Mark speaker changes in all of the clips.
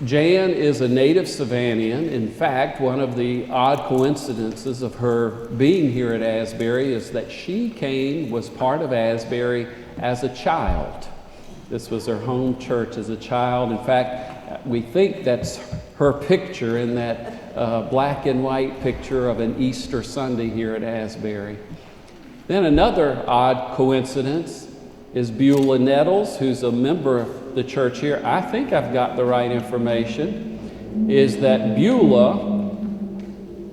Speaker 1: Jan is a native Savannian. In fact, one of the odd coincidences of her being here at Asbury is that she was part of Asbury as a child. This was her home church as a child. In fact, we think that's her picture in that black and white picture of an Easter Sunday here at Asbury. Then another odd coincidence is Beulah Nettles, who's a member of the church here. I think I've got the right information, is that Beulah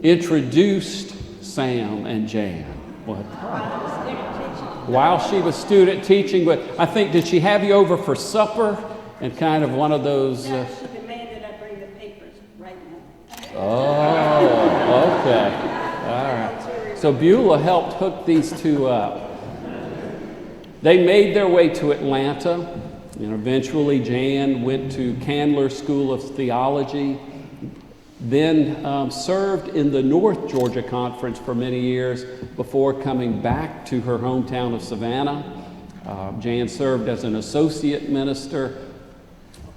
Speaker 1: introduced Sam and Jan. While she was student teaching, but I think, did she have you over for supper and kind of one of those?
Speaker 2: No, she demanded I bring the papers right now.
Speaker 1: Oh, okay. All right. So Beulah helped hook these two up. They made their way to Atlanta, and eventually Jan went to Candler School of Theology, then served in the North Georgia Conference for many years before coming back to her hometown of Savannah. Jan served as an associate minister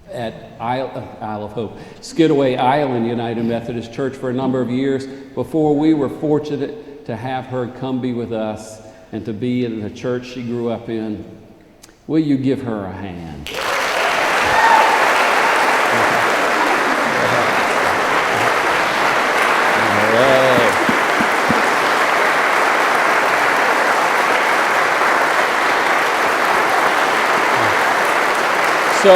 Speaker 1: at Isle of Hope, Skidaway Island United Methodist Church for a number of years before we were fortunate to have her come be with us and to be in the church she grew up in. Will you give her a hand? All right. So,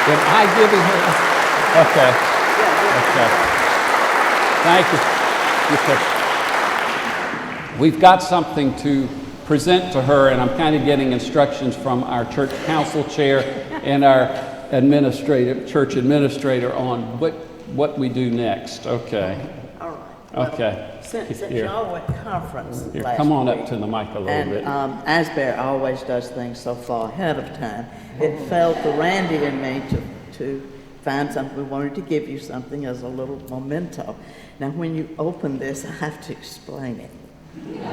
Speaker 1: am I giving her? Okay. Okay. Thank you. We've got something to present to her, and I'm kind of getting instructions from our church council chair and our church administrator on what we do next. Okay.
Speaker 3: All right.
Speaker 1: Okay.
Speaker 3: Since y'all went conference
Speaker 1: Here,
Speaker 3: last
Speaker 1: come on
Speaker 3: week,
Speaker 1: up to the mic a little
Speaker 3: and
Speaker 1: bit.
Speaker 3: Asbury always does things so far ahead of time. It fell to Randy and me to find something. We wanted to give you something as a little memento. Now, when you open this, I have to explain it. I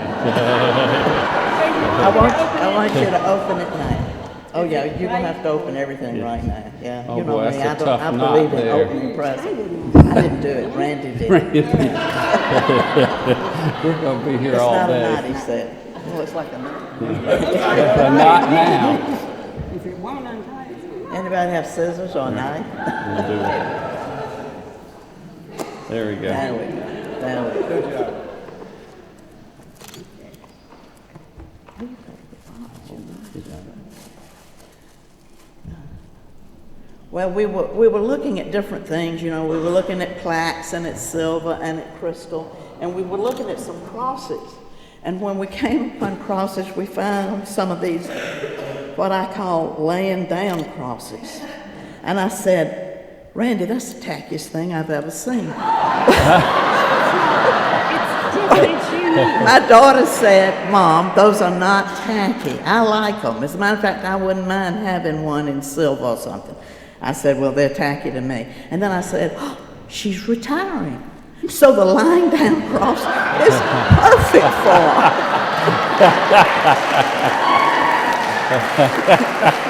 Speaker 3: want you to open it now. Oh yeah, you're gonna have to open everything right now. Yeah,
Speaker 1: Oh,
Speaker 3: you know
Speaker 1: boy,
Speaker 3: me.
Speaker 1: that's a
Speaker 3: I
Speaker 1: tough
Speaker 3: believe
Speaker 1: knot
Speaker 3: in
Speaker 1: there.
Speaker 3: opening presents. I didn't do it. Randy did.
Speaker 1: We're going to be here
Speaker 3: It's
Speaker 1: all
Speaker 3: not
Speaker 1: day.
Speaker 3: a knot, he said. Well, it's like a knot.
Speaker 1: It's a knot now.
Speaker 2: If it won't untie it.
Speaker 3: Anybody have scissors or a knife?
Speaker 1: We'll do it. There we go.
Speaker 3: There we go. There we go. Good job. Well, we were looking at different things, you know. We were looking at plaques and at silver and at crystal, and we were looking at some crosses. And when we came upon crosses, we found some of these, what I call laying down crosses. And I said, Randy, that's the tackiest thing I've ever seen. My daughter said, Mom, those are not tacky. I like them. As a matter of fact, I wouldn't mind having one in silver or something. I said, well, they're tacky to me. And then I said, oh, she's retiring. So the lying down cross is perfect for her.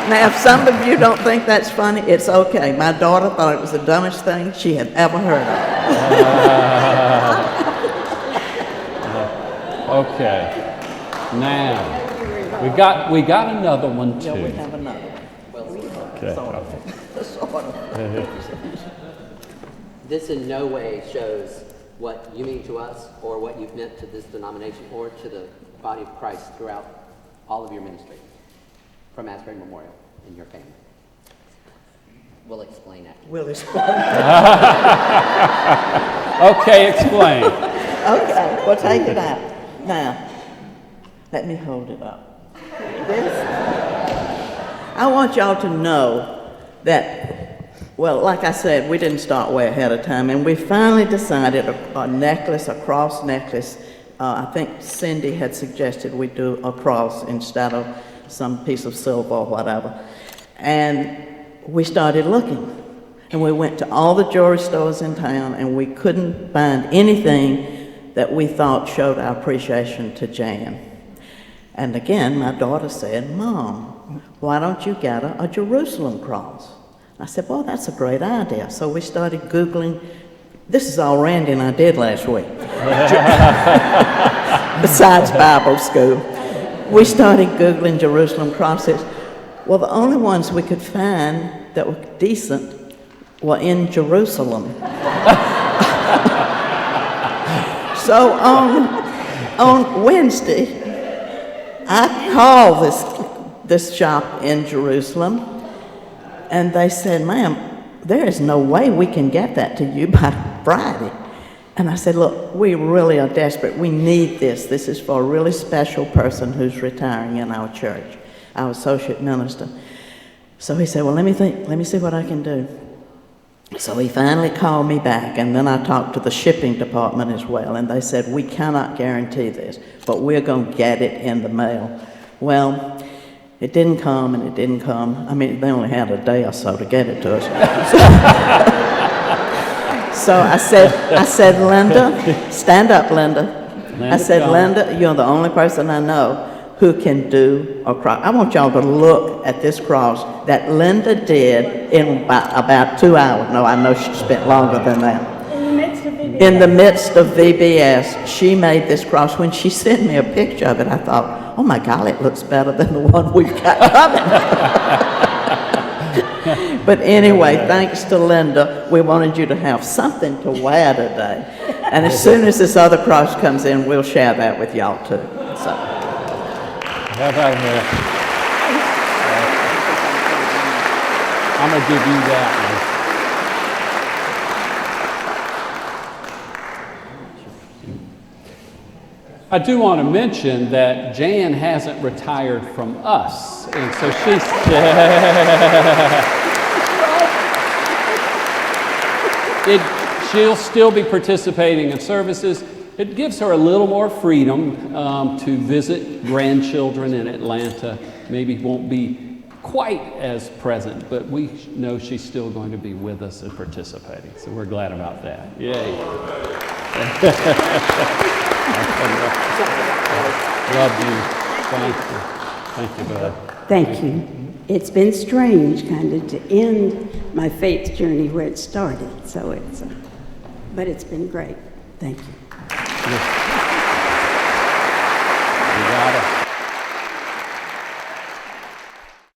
Speaker 3: Now, if some of you don't think that's funny, it's okay. My daughter thought it was the dumbest thing she had ever heard
Speaker 1: of. Okay. Now, we got another one too.
Speaker 3: Yeah, we have another one.
Speaker 1: Okay.
Speaker 3: Sort of.
Speaker 4: This in no way shows what you mean to us or what you've meant to this denomination or to the body of Christ throughout all of your ministry from Asbury Memorial and your family. We'll explain after.
Speaker 3: We'll explain.
Speaker 1: Okay, explain.
Speaker 3: Okay, we'll take it out. Now, let me hold it up. I want y'all to know that, well, like I said, we didn't start way ahead of time, and we finally decided a necklace, a cross necklace. I think Cindy had suggested we do a cross instead of some piece of silver or whatever. And we started looking, and we went to all the jewelry stores in town, and we couldn't find anything that we thought showed our appreciation to Jan. And again, my daughter said, Mom, why don't you get a Jerusalem cross? I said, well, that's a great idea. So we started Googling. This is all Randy and I did last week. Besides Bible school. We started Googling Jerusalem crosses. Well, the only ones we could find that were decent were in Jerusalem. So on Wednesday, I called this shop in Jerusalem, and they said, ma'am, there is no way we can get that to you by Friday. And I said, look, we really are desperate. We need this. This is for a really special person who's retiring in our church, our associate minister. So he said, well, let me think. Let me see what I can do. So he finally called me back, and then I talked to the shipping department as well, and they said, we cannot guarantee this, but we're going to get it in the mail. Well, it didn't come, and it didn't come. I mean, they only had a day or so to get it to us. So I said, Linda, stand up, Linda. I said, Linda, you're the only person I know who can do a cross. I want y'all to look at this cross that Linda did in about 2 hours. No, I know she spent longer than that.
Speaker 2: In the midst of VBS.
Speaker 3: In the midst of VBS, she made this cross. When she sent me a picture of it, I thought, oh my God, it looks better than the one we've got coming. But anyway, thanks to Linda, we wanted you to have something to wear today. And as soon as this other cross comes in, we'll share that with y'all too. So.
Speaker 1: How about that? I'm going to give you that one. I do want to mention that Jan hasn't retired from us, and so she'll still be participating in services. It gives her a little more freedom to visit grandchildren in Atlanta. Maybe won't be quite as present, but we know she's still going to be with us and participating. So we're glad about that. Yay. Love you. Thank you. Thank you, bud.
Speaker 2: Thank you. It's been strange kind of to end my faith journey where it started. So but it's been great. Thank you.
Speaker 1: Yes.